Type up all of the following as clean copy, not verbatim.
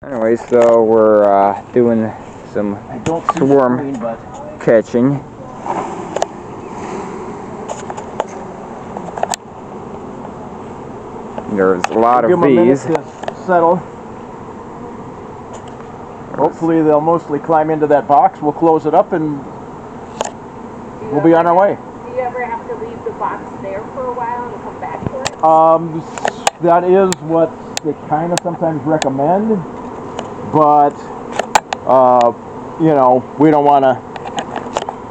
Anyway, so we're doing some swarm catching. There's a lot of bees. Give them a minute to settle. Hopefully they'll mostly climb into that box. We'll close it up and we'll be on our way. Do you ever have to leave the box there for a while and come back for it? That is what they kind of sometimes recommend, but you know, we don't want to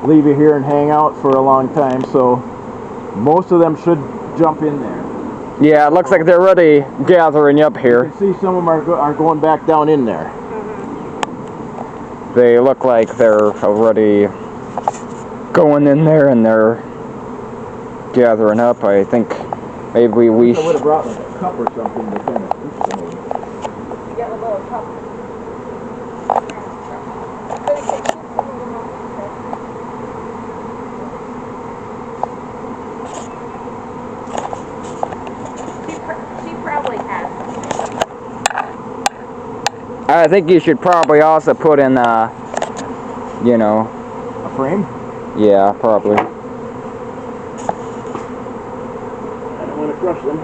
leave you here and hang out for a long time, so most of them should jump in there. Yeah, it looks like they're already gathering up here. You can see some of them are going back down in there. They look like they're already going in there and they're gathering up. I think maybe we I would have brought like a cup or something to kind of push them. You got a little cup. She probably has. I think you should probably also put in, you know... A frame? Yeah, probably. I don't want to crush them.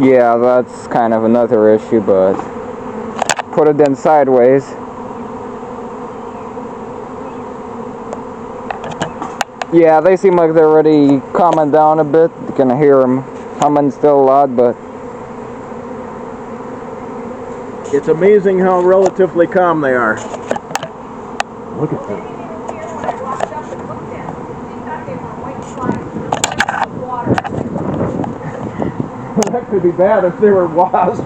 Yeah, that's kind of another issue, but... Put it in sideways. Yeah, they seem like they're already calming down a bit. You can hear them humming still a lot, but... It's amazing how relatively calm they are. Look at them. That could be bad if they were wasps.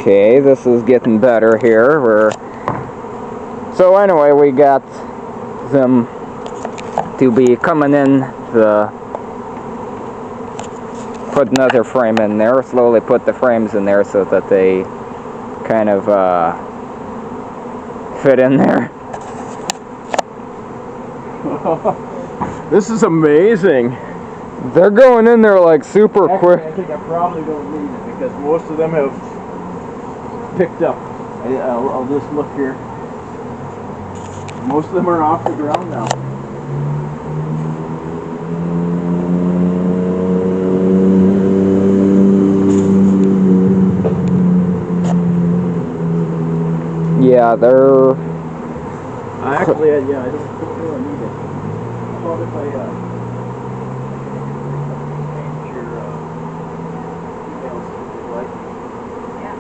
Okay, this is getting better here. So anyway, we got them to be coming in to put another frame in there. Slowly put the frames in there so that they kind of fit in there. This is amazing. They're going in there like super quick. I think I probably don't need it because most of them have picked up. I'll just look here. Most of them are off the ground now. Yeah, they're... Actually, yeah, I don't really need it. How about if I, change your, emails if you'd like? Yeah.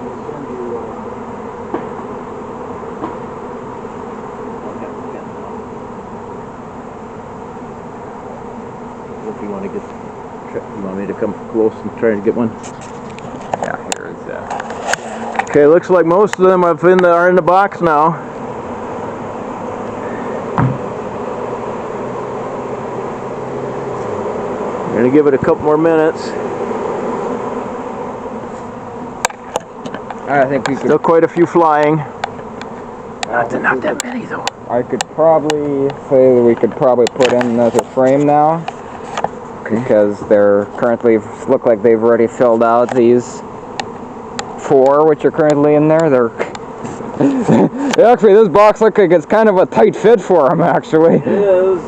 I'll send you, if you want to get, you want me to come close and try to get one? Yeah, here's Okay, looks like most of them are in the box now. I'm gonna give it a couple more minutes. I think we could... Still quite a few flying. Not that many though. I could probably say that we could probably put in another frame now. Because they're currently, look like they've already filled out these 4 which are currently in there. They're actually, this box looks like it's kind of a tight fit for them actually. It is.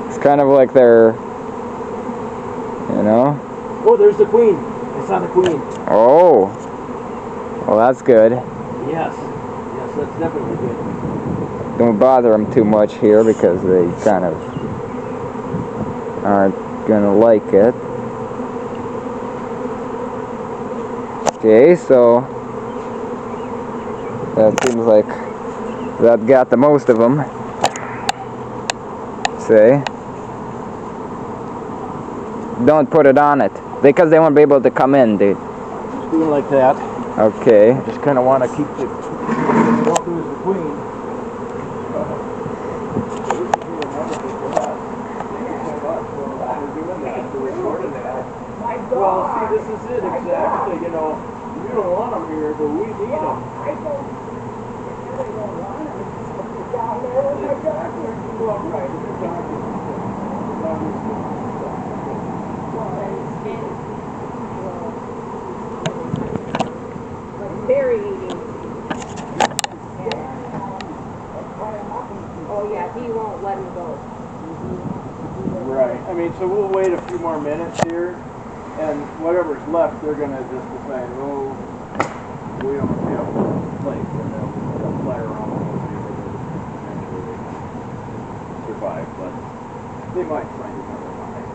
It's kind of like they're, you know. Oh, there's the queen. I saw the queen. Oh, well that's good. Yes, that's definitely good. Don't bother them too much here because they kind of aren't gonna like it. Okay, so that seems like that got the most of them. Say, don't put it on it because they won't be able to come in, dude. Just doing like that. Okay. I just kind of want to keep the don't lose the queen. Well, see, this is it exactly. You know, you don't want them here, but we need them. Berry eating. Oh yeah, he won't let him go. Right. I mean, so we'll wait a few more minutes here, and whatever's left, they're gonna just decide, oh, we don't have a place, and they'll fly around and eventually they survive, but they might find another line.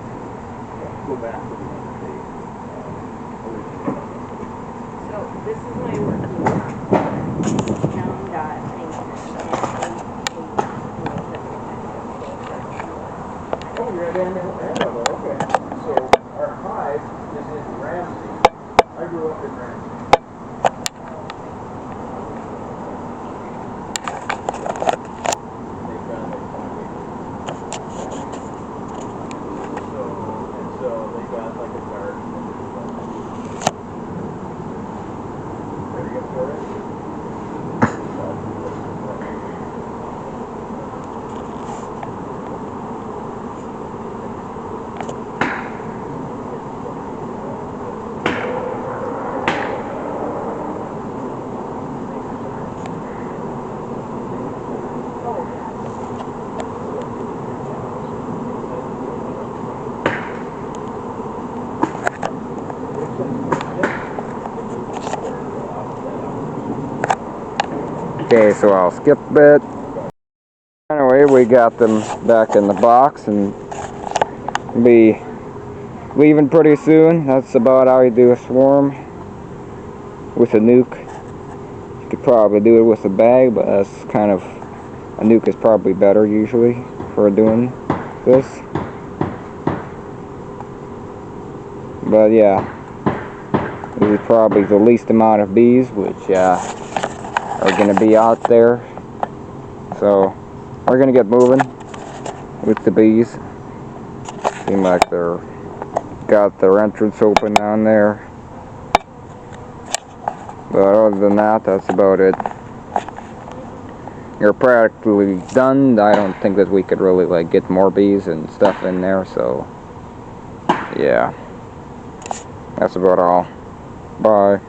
Go back to the one that they originated. So this is my working town dot Oh, you're at Andover, okay. So our hive is in Ramsey. I grew up in Ramsey. So they got like a garden and area for it. Okay, so I'll skip a bit. Anyway, we got them back in the box and be leaving pretty soon. That's about how you do a swarm with a nuke. You could probably do it with a bag, but that's kind of, a nuke is probably better usually for doing this. But yeah, this is probably the least amount of bees which are going to be out there. So we're going to get moving with the bees. Seem like they're got their entrance open down there. But other than that, that's about it. You're practically done. I don't think that we could really like get more bees and stuff in there, so yeah. That's about all. Bye.